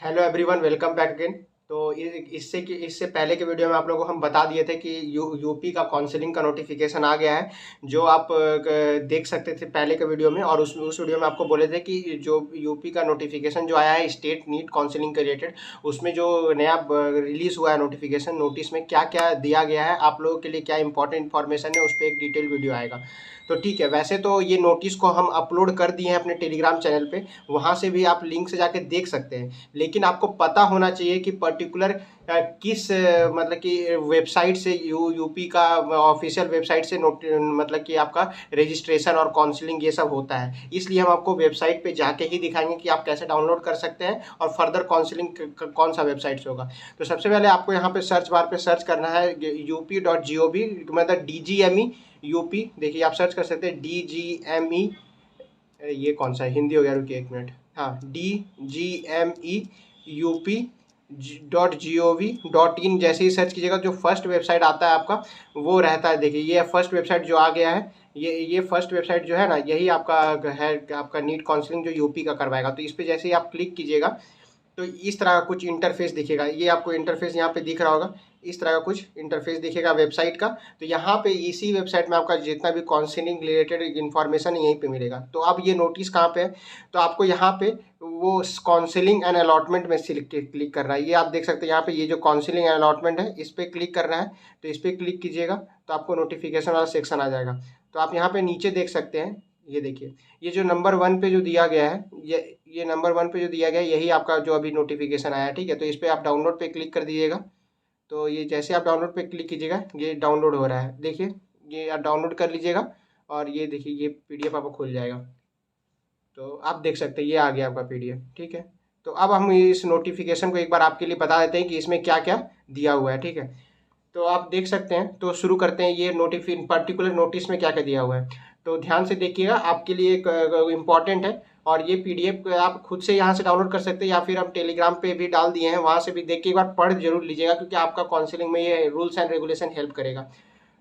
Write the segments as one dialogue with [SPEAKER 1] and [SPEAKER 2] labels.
[SPEAKER 1] Hello everyone, welcome back again. तो इससे पहले के वीडियो में आप लोगों को हम बता दिए थे कि यूपी का काउंसलिंग का नोटिफिकेशन आ गया है, जो आप देख सकते थे पहले के वीडियो में। और उस वीडियो में आपको बोले थे कि जो यूपी का नोटिफिकेशन जो आया है स्टेट नीट काउंसलिंग के रिलेटेड, उसमें जो नया रिलीज़ हुआ है नोटिफिकेशन, नोटिस में क्या क्या दिया गया है, आप लोगों के लिए क्या इंपॉर्टेंट इन्फॉर्मेशन है, उस पर एक डिटेल वीडियो आएगा। तो ठीक है, वैसे तो ये नोटिस को हम अपलोड कर दिए हैं अपने टेलीग्राम चैनल पे, वहाँ से भी आप लिंक से जाके देख सकते हैं। लेकिन आपको पता होना चाहिए कि पर्टिकुलर किस मतलब कि वेबसाइट से यूपी का ऑफिशियल वेबसाइट से मतलब कि आपका रजिस्ट्रेशन और काउंसलिंग ये सब होता है। इसलिए हम आपको वेबसाइट पे जाके ही दिखाएंगे कि आप कैसे डाउनलोड कर सकते हैं और फर्दर काउंसलिंग कौन सा वेबसाइट से होगा। तो सबसे पहले आपको यहाँ पे सर्च बार पे सर्च करना है UP.gov, मतलब DGME यूपी। देखिए आप सर्च कर सकते हैं DGME, ये कौन सा है, हिंदी हो गया, रुकिए एक मिनट। हाँ, DGME UP.gov.in जैसे ही सर्च कीजिएगा जो फर्स्ट वेबसाइट आता है आपका वो रहता है। देखिए ये फर्स्ट वेबसाइट जो आ गया है, ये फर्स्ट वेबसाइट जो है ना, यही आपका है, आपका नीट काउंसलिंग जो यूपी का करवाएगा। तो इस पर जैसे ही आप क्लिक कीजिएगा तो इस तरह का कुछ इंटरफेस दिखेगा। ये आपको इंटरफेस यहाँ पे दिख रहा होगा, इस तरह का कुछ इंटरफेस दिखेगा वेबसाइट का। तो यहाँ पे इसी वेबसाइट में आपका जितना भी काउंसलिंग रिलेटेड इन्फॉर्मेशन यहीं पे मिलेगा। तो अब ये नोटिस कहाँ पे है, तो आपको यहाँ पे वो काउंसलिंग एंड अलॉटमेंट में क्लिक करना है। ये आप देख सकते हैं यहाँ पे, ये जो काउंसलिंग एंड अलॉटमेंट है इस पर क्लिक करना है। तो इस पर क्लिक कीजिएगा तो आपको नोटिफिकेशन वाला सेक्शन आ जाएगा। तो आप यहाँ पे नीचे देख सकते हैं, ये देखिए, ये जो नंबर 1 पे जो दिया गया है, ये नंबर 1 पे जो दिया गया है यही आपका जो अभी नोटिफिकेशन आया है। ठीक है, तो इस पर आप डाउनलोड पे क्लिक कर दीजिएगा। तो ये जैसे आप डाउनलोड पे क्लिक कीजिएगा ये डाउनलोड हो रहा है, देखिए ये आप डाउनलोड कर लीजिएगा। और ये देखिए ये PDF आपको खुल जाएगा। तो आप देख सकते हैं ये आ गया आपका PDF। ठीक है, तो अब हम इस नोटिफिकेशन को एक बार आपके लिए बता देते हैं कि इसमें क्या क्या दिया हुआ है। ठीक है, तो आप देख सकते हैं। तो शुरू करते हैं, ये पर्टिकुलर नोटिस में क्या क्या दिया हुआ है। तो ध्यान से देखिएगा, आपके लिए एक इम्पॉर्टेंट है। और ये PDF आप खुद से यहाँ से डाउनलोड कर सकते हैं, या फिर हम टेलीग्राम पे भी डाल दिए हैं, वहाँ से भी देख के एक बार पढ़ जरूर लीजिएगा, क्योंकि आपका काउंसलिंग में ये रूल्स एंड रेगुलेशन हेल्प करेगा।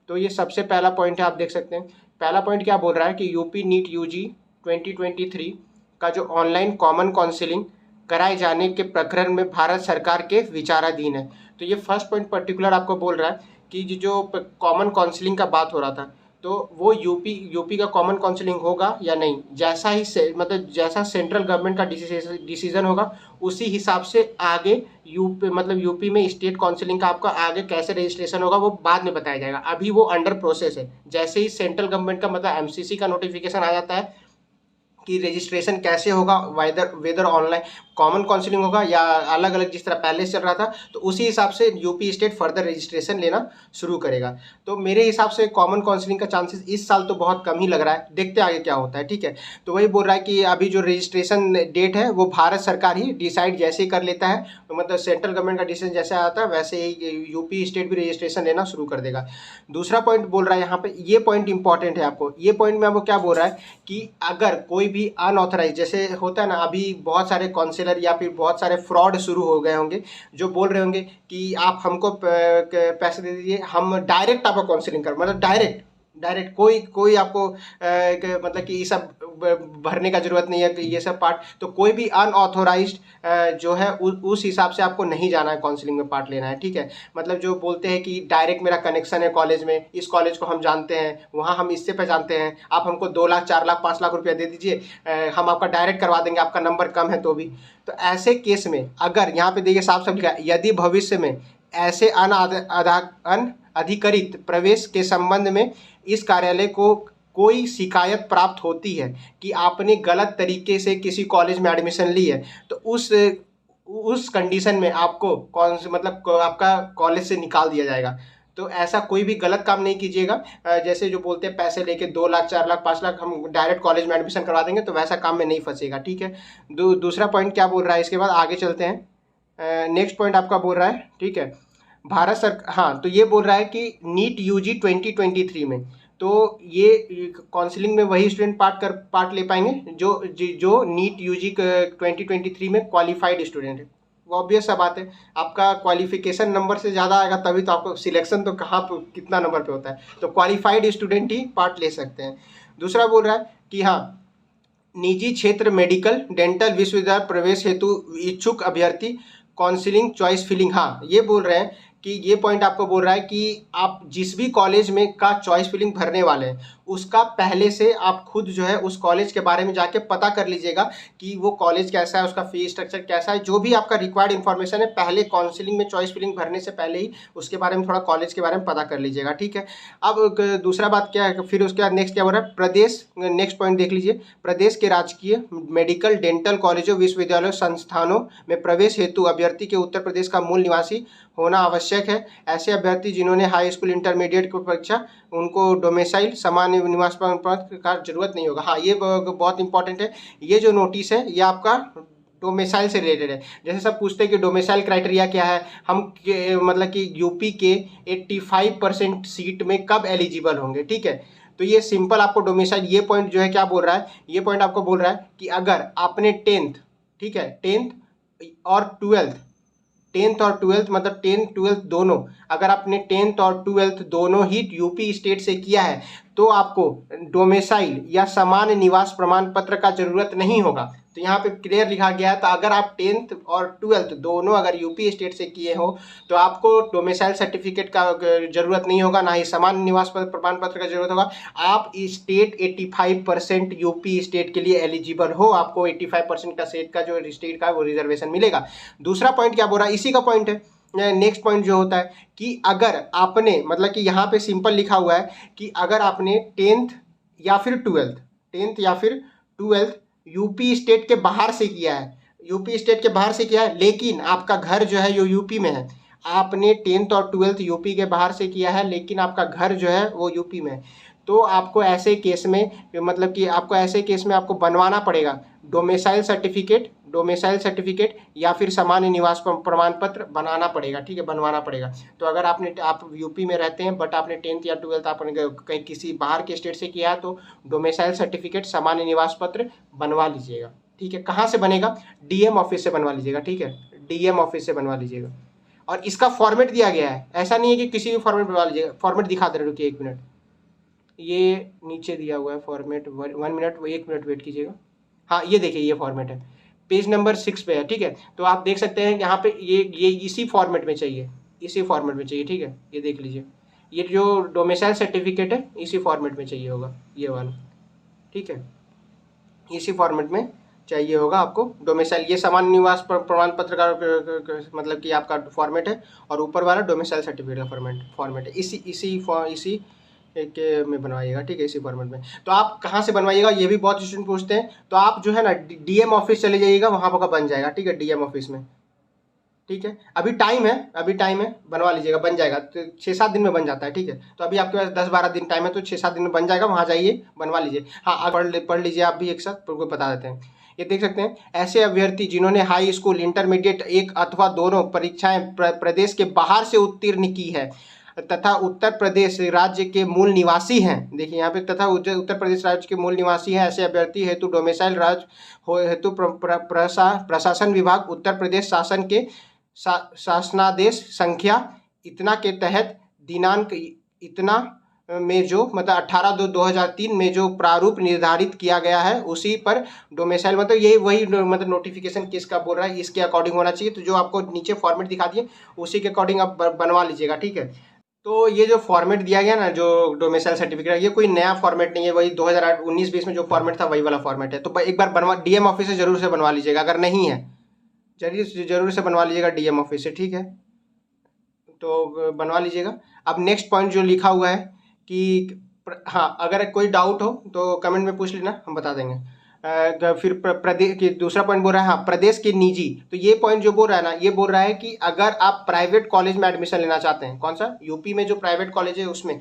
[SPEAKER 1] तो ये सबसे पहला पॉइंट है, आप देख सकते हैं। पहला पॉइंट क्या बोल रहा है कि यूपी नीट यूजी 2023 का जो ऑनलाइन कॉमन काउंसलिंग कराए जाने के प्रकरण में भारत सरकार के विचाराधीन है। तो ये फर्स्ट पॉइंट पर्टिकुलर आपको बोल रहा है कि जो कॉमन काउंसलिंग का बात हो रहा था, तो वो यूपी का कॉमन काउंसलिंग होगा या नहीं, जैसा ही मतलब जैसा सेंट्रल गवर्नमेंट का डिसीजन होगा उसी हिसाब से आगे यूपी में स्टेट काउंसलिंग का आपका आगे कैसे रजिस्ट्रेशन होगा वो बाद में बताया जाएगा। अभी वो अंडर प्रोसेस है। जैसे ही सेंट्रल गवर्नमेंट का मतलब MCC का नोटिफिकेशन आ जाता है कि रजिस्ट्रेशन कैसे होगा, वेदर ऑनलाइन कॉमन काउंसलिंग होगा या अलग अलग जिस तरह पहले से चल रहा था, तो उसी हिसाब से यूपी स्टेट फर्दर रजिस्ट्रेशन लेना शुरू करेगा। तो मेरे हिसाब से कॉमन काउंसलिंग का चांसेस इस साल तो बहुत कम ही लग रहा है, देखते आगे क्या होता है। ठीक है, तो वही बोल रहा है कि अभी जो रजिस्ट्रेशन डेट है वो भारत सरकार ही डिसाइड जैसे ही कर लेता है, तो मतलब सेंट्रल गवर्नमेंट का डिसीजन जैसे आता है वैसे ही यूपी स्टेट भी रजिस्ट्रेशन लेना शुरू कर देगा। दूसरा पॉइंट बोल रहा है यहाँ पे, ये पॉइंट इंपॉर्टेंट है आपको, ये पॉइंट में आपको क्या बोल रहा है कि अगर कोई भी अनऑथराइज, जैसे होता है ना, अभी बहुत सारे काउंसलर या फिर बहुत सारे फ्रॉड शुरू हो गए होंगे, जो बोल रहे होंगे कि आप हमको पैसे दे दीजिए, हम डायरेक्ट आपको काउंसलिंग कर, मतलब डायरेक्ट कोई आपको मतलब कि ये सब भरने का जरूरत नहीं है कि ये सब पार्ट। तो कोई भी अनऑथोराइज्ड जो है उस हिसाब से आपको नहीं जाना है, काउंसलिंग में पार्ट लेना है। ठीक है, मतलब जो बोलते हैं कि डायरेक्ट मेरा कनेक्शन है कॉलेज में, इस कॉलेज को हम जानते हैं, वहाँ हम इससे पहचानते हैं, आप हमको 2 लाख 4 लाख 5 लाख रुपया दे दीजिए, हम आपका डायरेक्ट करवा देंगे, आपका नंबर कम है तो भी। तो ऐसे केस में अगर यहाँ पे देखिए साफ साफ लिखा है, यदि भविष्य में ऐसे अनधिकृत प्रवेश के संबंध में इस कार्यालय को कोई शिकायत प्राप्त होती है कि आपने गलत तरीके से किसी कॉलेज में एडमिशन ली है, तो उस कंडीशन में आपको कौन से मतलब आपका कॉलेज से निकाल दिया जाएगा। तो ऐसा कोई भी गलत काम नहीं कीजिएगा। जैसे जो बोलते हैं पैसे लेके 2 लाख 4 लाख 5 लाख हम डायरेक्ट कॉलेज में एडमिशन करवा देंगे, तो वैसा काम में नहीं फंसेगा। ठीक है, दूसरा पॉइंट क्या बोल रहा है, इसके बाद आगे चलते हैं। नेक्स्ट पॉइंट आपका बोल रहा है, ठीक है, भारत सरकार, हाँ, तो ये बोल रहा है कि नीट यूजी 2023 में, तो ये काउंसलिंग में वही स्टूडेंट पार्ट ले पाएंगे जो नीट यूजी 2023 में क्वालिफाइड स्टूडेंट है। वो ऑब्वियस सा बात है, आपका क्वालिफिकेशन नंबर से ज़्यादा आएगा तभी तो आपको सिलेक्शन तो कहाँ पर कितना नंबर पे होता है, तो क्वालिफाइड स्टूडेंट ही पार्ट ले सकते हैं। दूसरा बोल रहा है कि हाँ, निजी क्षेत्र मेडिकल डेंटल विश्वविद्यालय प्रवेश हेतु इच्छुक अभ्यर्थी काउंसलिंग चॉइस फिलिंग। हाँ, ये बोल रहे हैं कि ये पॉइंट आपको बोल रहा है कि आप जिस भी कॉलेज में का चॉइस फिलिंग भरने वाले हैं उसका पहले से आप खुद जो है उस कॉलेज के बारे में जाके पता कर लीजिएगा कि वो कॉलेज कैसा है, उसका फीस स्ट्रक्चर कैसा है, जो भी आपका रिक्वायर्ड इन्फॉर्मेशन है पहले काउंसलिंग में चॉइस फिलिंग भरने से पहले ही उसके बारे में थोड़ा कॉलेज के बारे में पता कर लीजिएगा, ठीक है। अब दूसरा बात क्या है, फिर उसके बाद नेक्स्ट क्या बोल रहा है, प्रदेश, नेक्स्ट पॉइंट देख लीजिए, प्रदेश के राजकीय मेडिकल डेंटल कॉलेजों विश्वविद्यालयों संस्थानों में प्रवेश हेतु अभ्यर्थी के उत्तर प्रदेश का मूल निवासी होना आवश्यक है। ऐसे अभ्यर्थी जिन्होंने हाई स्कूल इंटरमीडिएट की परीक्षा, उनको डोमेसाइल सामान्य निवास प्रमाण पत्र का जरूरत नहीं होगा। हाँ, ये बहुत इंपॉर्टेंट है। ये जो नोटिस है ये आपका डोमेसाइल से रिलेटेड है। जैसे सब पूछते हैं कि डोमेसाइल क्राइटेरिया क्या है, हम मतलब कि यूपी के 85% सीट में कब एलिजिबल होंगे, ठीक है। तो ये सिंपल आपको डोमेसाइल, ये पॉइंट जो है क्या बोल रहा है, ये पॉइंट आपको बोल रहा है कि अगर आपने 10th, ठीक है, 10th और 12th मतलब 10th 12th दोनों, अगर आपने 10th और 12th दोनों ही यूपी स्टेट से किया है तो आपको डोमेसाइल या सामान्य निवास प्रमाण पत्र का जरूरत नहीं होगा। तो यहाँ पे क्लियर लिखा गया है। तो अगर आप 10th और 12th दोनों अगर यूपी स्टेट से किए हो तो आपको डोमेसाइल सर्टिफिकेट का जरूरत नहीं होगा, ना ही सामान्य निवास प्रमाण पत्र का जरूरत होगा। आप स्टेट 85% यूपी स्टेट के लिए एलिजिबल हो, आपको 85% का स्टेट का जो स्टेट का वो रिजर्वेशन मिलेगा। दूसरा पॉइंट क्या बोल रहा है, इसी का पॉइंट है। नेक्स्ट पॉइंट जो होता है कि अगर आपने मतलब कि यहाँ पे सिंपल लिखा हुआ है कि अगर आपने 10th या फिर 12th यूपी स्टेट के बाहर से किया है, यूपी स्टेट के बाहर से किया है, लेकिन आपका घर जो है जो यूपी में है, आपने 10th और 12th यूपी के बाहर से किया है लेकिन आपका घर जो है वो यूपी में है, तो आपको ऐसे केस में मतलब कि आपको ऐसे केस में आपको बनवाना पड़ेगा डोमेसाइल सर्टिफिकेट या फिर सामान्य निवास प्रमाण पत्र बनाना पड़ेगा, ठीक है, बनवाना पड़ेगा। तो अगर आप यूपी में रहते हैं बट आपने 10th या 12th आपने कहीं किसी बाहर के स्टेट से किया है तो डोमेसाइल सर्टिफिकेट सामान्य निवास पत्र बनवा लीजिएगा, ठीक है। कहाँ से बनेगा, डीएम ऑफिस से बनवा लीजिएगा, ठीक है, डीएम ऑफिस से बनवा लीजिएगा। और इसका फॉर्मेट दिया गया है, ऐसा नहीं है कि किसी भी फॉर्मेट बनवा लीजिएगा। फॉर्मेट दिखा दे रहे, रुकिए 1 मिनट, ये नीचे दिया हुआ है फॉर्मेट, 1 मिनट 1 मिनट वेट कीजिएगा। हाँ, ये देखिए ये फॉर्मेट है, पेज नंबर 6 पे है, ठीक है। तो आप देख सकते हैं यहाँ पे ये इसी फॉर्मेट में चाहिए, इसी फॉर्मेट में चाहिए, ठीक है। ये देख लीजिए, ये जो डोमेसाइल सर्टिफिकेट है इसी फॉर्मेट में चाहिए होगा, ये वाला, ठीक है, इसी फॉर्मेट में चाहिए होगा आपको डोमेसाइल। ये सामान्य निवास प्रमाण पत्र का मतलब कि आपका फॉर्मेट है और ऊपर वाला डोमेसाइल सर्टिफिकेट का फॉर्मेट है, इसी के में बनवाइएगा, ठीक है, इसी फॉर्मेट में। तो आप कहाँ से बनवाइएगा, ये भी बहुत स्टूडेंट पूछते हैं। तो आप जो है ना डीएम ऑफिस चले जाइएगा, वहाँ पर बन जाएगा, ठीक है, डीएम ऑफिस में, ठीक है। अभी टाइम है, बनवा लीजिएगा, बन जाएगा। तो 6-7 दिन में बन जाता है, ठीक है। तो अभी आपके पास 10-12 दिन टाइम है, तो 6-7 दिन में बन जाएगा, वहाँ जाइए बनवा लीजिए। हाँ, पढ़ लीजिए आप भी एक साथ, तो बता देते हैं। ये देख सकते हैं, ऐसे अभ्यर्थी जिन्होंने हाई स्कूल इंटरमीडिएट एक अथवा दोनों परीक्षाएं प्रदेश के बाहर से उत्तीर्ण की है तथा उत्तर प्रदेश राज्य के मूल निवासी हैं, देखिए यहाँ पे, तथा उत्तर प्रदेश राज्य के मूल निवासी हैं, ऐसे अभ्यर्थी हेतु डोमेसाइल राज्य हेतु प्रशासन विभाग उत्तर प्रदेश शासन के शासनादेश संख्या इतना के तहत दिनांक इतना में जो मतलब 18/2/2003 में जो प्रारूप निर्धारित किया गया है उसी पर डोमेसाइल, मतलब यही वही मतलब नोटिफिकेशन किसका बोल रहा है इसके अकॉर्डिंग होना चाहिए। तो जो आपको नीचे फॉर्मेट दिखा दिए उसी के अकॉर्डिंग आप बनवा लीजिएगा, ठीक है। तो ये जो फॉर्मेट दिया गया ना, जो डोमेसाइल सर्टिफिकेट, ये कोई नया फॉर्मेट नहीं है, वही 2019-20 में जो फॉर्मेट था वही वाला फॉर्मेट है। तो एक बार डीएम ऑफिस से जरूर से बनवा लीजिएगा, अगर नहीं है जरूर से बनवा लीजिएगा डीएम ऑफिस से, ठीक है, तो बनवा लीजिएगा। अब नेक्स्ट पॉइंट जो लिखा हुआ है कि हाँ, अगर कोई डाउट हो तो कमेंट में पूछ लेना, हम बता देंगे। फिर प्रदेश की दूसरा पॉइंट बोल रहा है, हाँ, प्रदेश के निजी। तो ये पॉइंट जो बोल रहा है ना, ये बोल रहा है कि अगर आप प्राइवेट कॉलेज में एडमिशन लेना चाहते हैं, कौन सा, यूपी में जो प्राइवेट कॉलेज है उसमें,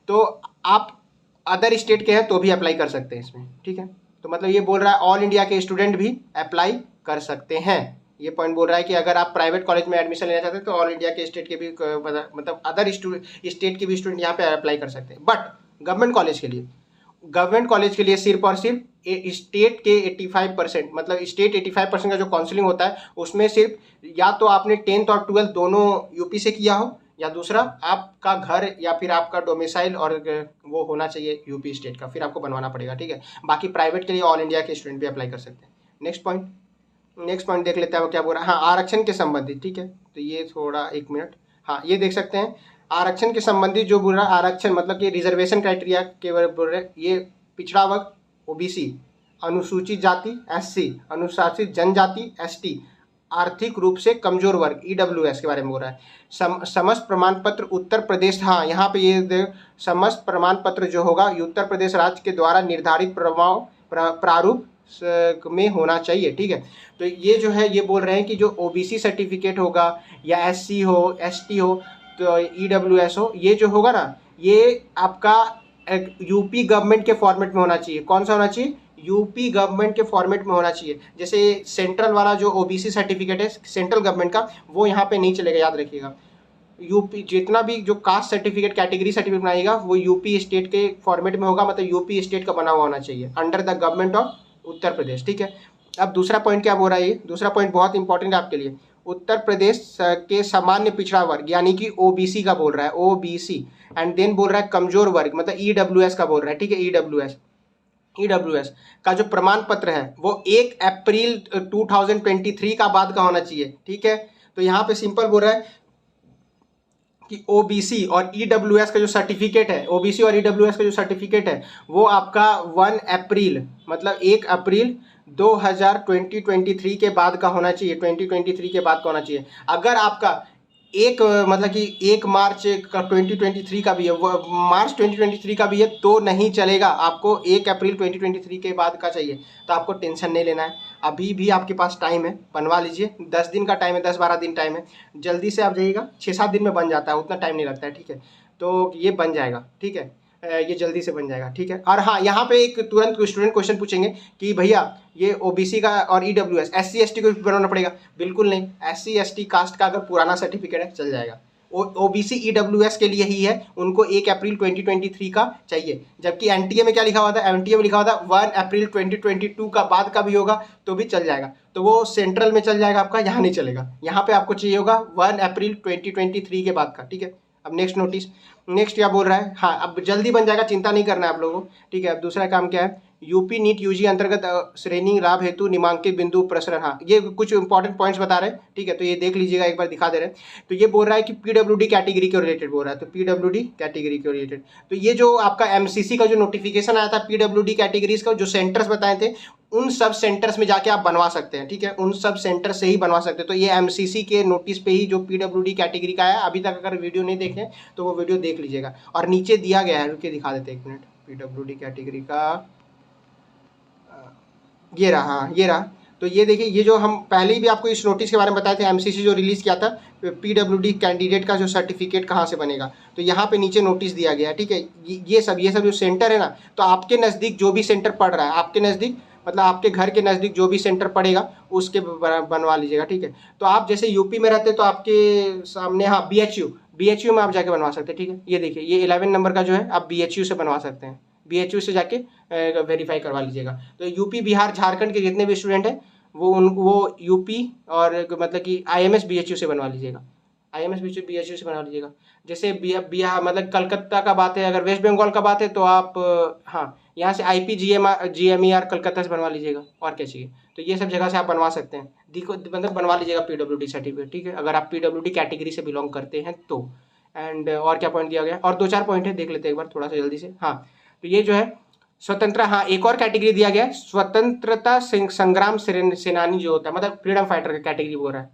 [SPEAKER 1] तो आप अदर स्टेट के हैं तो भी अप्लाई कर सकते हैं इसमें, ठीक है। तो मतलब ये बोल रहा है ऑल इंडिया के स्टूडेंट भी अप्लाई कर सकते हैं। ये पॉइंट बोल रहा है कि अगर आप प्राइवेट कॉलेज में एडमिशन लेना चाहते हैं तो ऑल इंडिया के स्टेट के भी मतलब अदर स्टेट के भी स्टूडेंट यहाँ पे अप्लाई कर सकते हैं। बट गवर्नमेंट कॉलेज के लिए सिर्फ और सिर्फ स्टेट के 85% मतलब स्टेट 85% का जो काउंसलिंग होता है उसमें सिर्फ या तो आपने 10th और 12th दोनों यूपी से किया हो या दूसरा आपका घर या फिर आपका डोमिसाइल और वो होना चाहिए यूपी स्टेट का, फिर आपको बनवाना पड़ेगा, ठीक है। बाकी प्राइवेट के लिए ऑल इंडिया के स्टूडेंट भी अप्लाई कर सकते हैं। नेक्स्ट पॉइंट देख लेते हैं वो क्या बोल रहा है। हाँ, आरक्षण के संबंधित, ठीक है। तो ये थोड़ा 1 मिनट, हाँ ये देख सकते हैं आरक्षण के संबंधित जो बोल रहा है, आरक्षण मतलब कि रिजर्वेशन क्राइटेरिया के बारे में बोल रहे हैं। ये पिछड़ा वर्ग ओबीसी, अनुसूचित जाति एससी, अनुसूचित जनजाति एसटी, आर्थिक रूप से कमजोर वर्ग ईडब्ल्यूएस के बारे में बोल रहा है। समस्त प्रमाण पत्र उत्तर प्रदेश, हाँ यहाँ पे ये समस्त प्रमाण पत्र जो होगा ये उत्तर प्रदेश राज्य के द्वारा निर्धारित प्रारूप में होना चाहिए, ठीक है। तो ये जो है ये बोल रहे हैं कि जो ओबीसी सर्टिफिकेट होगा या एससी हो एसटी हो तो ईडब्ल्यूएस हो, ये जो होगा ना ये आपका यूपी गवर्नमेंट के फॉर्मेट में होना चाहिए। कौन सा होना चाहिए? यूपी गवर्नमेंट के फॉर्मेट में होना चाहिए। जैसे सेंट्रल वाला जो ओबीसी सर्टिफिकेट है सेंट्रल गवर्नमेंट का, वो यहाँ पे नहीं चलेगा, याद रखिएगा। यूपी जितना भी जो कास्ट सर्टिफिकेट कैटेगरी सर्टिफिकेट बनाएगा वो यूपी स्टेट के फॉर्मेट में होगा, मतलब यूपी स्टेट का बना हुआ होना चाहिए under the government of Uttar Pradesh, ठीक है। अब दूसरा पॉइंट क्या बोल रहा है, ये दूसरा पॉइंट बहुत इंपॉर्टेंट है आपके लिए। उत्तर प्रदेश के सामान्य पिछड़ा वर्ग यानी कि ओबीसी का बोल रहा है, ओबीसी, एंड देन बोल रहा है कमजोर वर्ग मतलब ईडब्ल्यूएस का बोल रहा है, ठीक है। ईडब्ल्यूएस का जो प्रमाण पत्र है वो 1 अप्रैल 2023 का बाद का होना चाहिए, ठीक है। तो यहाँ पे सिंपल बोल रहा है कि ओबीसी और ईडब्ल्यूएस का जो सर्टिफिकेट है, ओबीसी और ईडब्ल्यूएस का जो सर्टिफिकेट है वो आपका 1 अप्रैल मतलब 1 अप्रैल 2023 के बाद का होना चाहिए, 2023 के बाद का होना चाहिए। अगर आपका एक मतलब कि 1 मार्च का 2023 का भी है, मार्च 2023 का भी है तो नहीं चलेगा, आपको 1 अप्रैल 2023 के बाद का चाहिए। तो आपको टेंशन नहीं लेना है, अभी भी आपके पास टाइम है, बनवा लीजिए। 10 दिन का टाइम है, 10-12 दिन टाइम है, जल्दी से आप जाइएगा। 6-7 दिन में बन जाता है, उतना टाइम नहीं लगता है, ठीक है। तो ये बन जाएगा, ठीक है, ये जल्दी से बन जाएगा, ठीक है। और हाँ यहाँ पे एक तुरंत स्टूडेंट क्वेश्चन पूछेंगे कि भैया ये ओबीसी का और ईडब्ल्यूएस एससी एसटी को भी बनाना पड़ेगा? बिल्कुल नहीं, एससी एसटी कास्ट का अगर पुराना सर्टिफिकेट है चल जाएगा। ओबीसी ईडब्ल्यूएस के लिए ही है, उनको 1 अप्रैल 2023 का चाहिए। जबकि एनटीए में क्या लिखा हुआ था? एनटीए में लिखा हुआ था 1 अप्रैल 2022 का बाद का भी होगा तो भी चल जाएगा। तो वो सेंट्रल में चल जाएगा आपका, यहाँ नहीं चलेगा। यहाँ पे आपको चाहिए होगा 1 अप्रैल 2023 के बाद का, ठीक है। अब नेक्स्ट क्या बोल रहा है? हाँ अब जल्दी बन जाएगा, चिंता नहीं करना है आप लोगों को, ठीक है। अब दूसरा काम क्या है? यूपी नीट यूजी अंतर्गत श्रेणी लाभ हेतु निमांकित बिंदु प्रसरण, हाँ ये कुछ इंपॉर्टेंट पॉइंट्स बता रहे हैं, ठीक है। तो ये देख लीजिएगा, एक बार दिखा दे रहे हैं। तो ये बोल रहा है कि पीडब्ल्यूडी कैटेगरी के रिलेटेड बोल रहा है, तो पीडब्ल्यूडी कैटेगरी के रिलेटेड। तो ये जो आपका एमसीसी का जो नोटिफिकेशन आया था पीडब्ल्यूडी कैटेगरीज का, जो सेंटर्स बताए थे उन सब सेंटर्स में जाके आप बनवा सकते हैं, ठीक है। उन सब सेंटर से ही बनवा सकते हैं। तो ये एमसीसी के नोटिस पे ही जो पीडब्ल्यूडी कैटेगरी का है, अभी तक अगर वीडियो नहीं देखे तो वो वीडियो देख लीजिएगा। और नीचे दिया गया है, रुके दिखा देते हैं 1 मिनट। पीडब्ल्यूडी कैटेगरी का ये रहा, हाँ ये रहा। तो ये देखिए, ये जो हम पहले ही भी आपको इस नोटिस के बारे में बताए थे, एमसीसी जो रिलीज़ किया था पीडब्ल्यूडी कैंडिडेट का जो सर्टिफिकेट कहाँ से बनेगा, तो यहाँ पे नीचे नोटिस दिया गया है, ठीक है। ये सब जो सेंटर है ना, तो आपके नज़दीक जो भी सेंटर पड़ रहा है, आपके नज़दीक मतलब आपके घर के नज़दीक जो भी सेंटर पड़ेगा उसके बनवा लीजिएगा, ठीक है। तो आप जैसे यूपी में रहते तो आपके सामने, हाँ बीएचयू में आप जाके बनवा सकते हैं, ठीक है। ये देखिए, ये 11 नंबर का जो है आप बीएचयू से बनवा सकते हैं, बीएचयू से जाके वेरीफाई करवा लीजिएगा। तो यूपी बिहार झारखंड के जितने भी स्टूडेंट हैं वो यूपी और मतलब कि आईएमएस बीएचयू से बनवा लीजिएगा, आईएमएस बीएचयू से बनवा लीजिएगा। जैसे बिहार मतलब कलकत्ता का बात है, अगर वेस्ट बंगाल का बात है तो आप हाँ यहाँ से IPGMER कलकत्ता से बनवा लीजिएगा, और क्या चाहिए। तो ये सब जगह से आप बनवा सकते हैं, मतलब बनवा लीजिएगा पीडब्ल्यूडी सर्टिफिकेट, ठीक है, अगर आप पीडब्ल्यूडी कैटेगरी से बिलोंग करते हैं तो। एंड और क्या पॉइंट दिया गया, और 2-4 पॉइंट है, देख लेते हैं एक बार थोड़ा सा जल्दी से। हाँ तो ये जो है स्वतंत्र, हाँ एक और कैटेगरी दिया गया है, स्वतंत्रता संग्राम सेनानी जो होता है, मतलब फ्रीडम फाइटर का कैटेगरी बोल रहा है,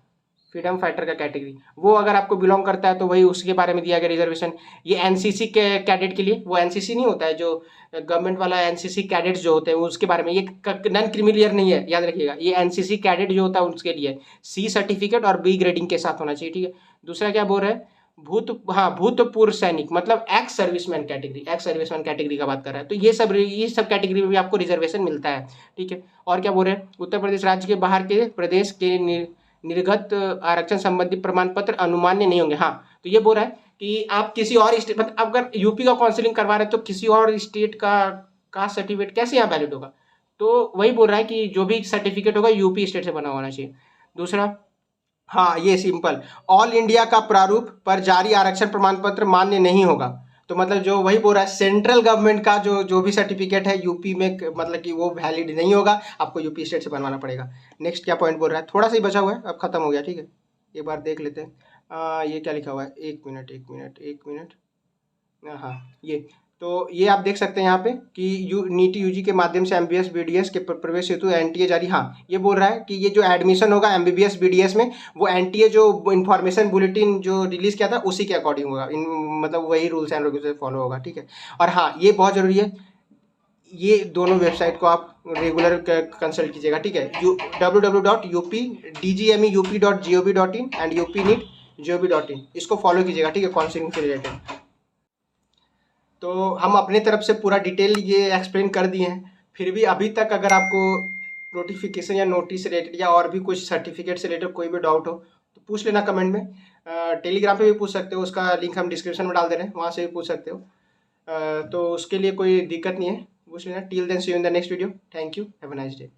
[SPEAKER 1] फ्रीडम फाइटर का कैटेगरी, वो अगर आपको बिलोंग करता है तो वही उसके बारे में दिया गया रिजर्वेशन। ये एनसीसी के कैडेट के लिए, वो एनसीसी नहीं होता है जो गवर्नमेंट वाला, एनसीसी कैडेट्स जो होते हैं उसके बारे में, ये नॉन क्रिमिलियर नहीं है, याद रखिएगा। ये एनसीसी कैडेट जो होता है उसके लिए C सर्टिफिकेट और B ग्रेडिंग के साथ होना चाहिए, ठीक है। दूसरा क्या बोल रहे हैं? भूतपूर्व सैनिक मतलब एक्स सर्विसमैन कैटेगरी का बात कर रहा है। तो ये सब कैटेगरी में भी आपको रिजर्वेशन मिलता है, ठीक है। और क्या बोल रहे हैं? उत्तर प्रदेश राज्य के बाहर के प्रदेश के निर्गत आरक्षण संबंधी प्रमाण पत्र अनुमान्य नहीं होंगे। हाँ तो ये बोल रहा है कि आप किसी और स्टेट, मतलब अगर यूपी का काउंसलिंग करवा रहे हैं तो किसी और स्टेट का सर्टिफिकेट कैसे यहाँ वैलिड होगा? तो वही बोल रहा है कि जो भी सर्टिफिकेट होगा यूपी स्टेट से बना होना चाहिए। दूसरा हाँ, ये सिंपल, ऑल इंडिया का प्रारूप पर जारी आरक्षण प्रमाण पत्र मान्य नहीं होगा। तो मतलब जो वही बोल रहा है, सेंट्रल गवर्नमेंट का जो जो भी सर्टिफिकेट है यूपी में मतलब कि वो वैलिड नहीं होगा, आपको यूपी स्टेट से बनवाना पड़ेगा। नेक्स्ट क्या पॉइंट बोल रहा है, थोड़ा सा ही बचा हुआ है, अब खत्म हो गया, ठीक है। एक बार देख लेते हैं। ये क्या लिखा हुआ है, एक मिनट एक मिनट एक मिनट। हाँ, ये तो ये आप देख सकते हैं यहाँ पे कि नीट यूजी के माध्यम से एमबीबीएस बीडीएस के प्रवेश हेतु एनटीए जारी। हाँ, ये बोल रहा है कि ये जो एडमिशन होगा एमबीबीएस बीडीएस में, वो एनटीए जो इन्फॉर्मेशन बुलेटिन जो रिलीज किया था उसी के अकॉर्डिंग होगा, मतलब वही रूल्स एंड रेगुलेशन फॉलो होगा, ठीक है। और हाँ, ये बहुत जरूरी है, ये दोनों वेबसाइट को आप रेगुलर कंसल्ट कीजिएगा, ठीक है। www.updgmeup.gov.in एंड upneet.gov.in, इसको फॉलो कीजिएगा, ठीक है, काउंसलिंग से रिलेटेड। तो हम अपने तरफ से पूरा डिटेल ये एक्सप्लेन कर दिए हैं। फिर भी अभी तक अगर आपको नोटिफिकेशन या नोटिस से रिलेटेड या और भी कुछ सर्टिफिकेट से रिलेटेड कोई भी डाउट हो तो पूछ लेना कमेंट में। टेलीग्राम पे भी पूछ सकते हो, उसका लिंक हम डिस्क्रिप्शन में डाल दे रहे हैं, वहाँ से भी पूछ सकते हो। तो उसके लिए कोई दिक्कत नहीं है, पूछ लेना। Till then see you in the next video. Thank you, have a nice day.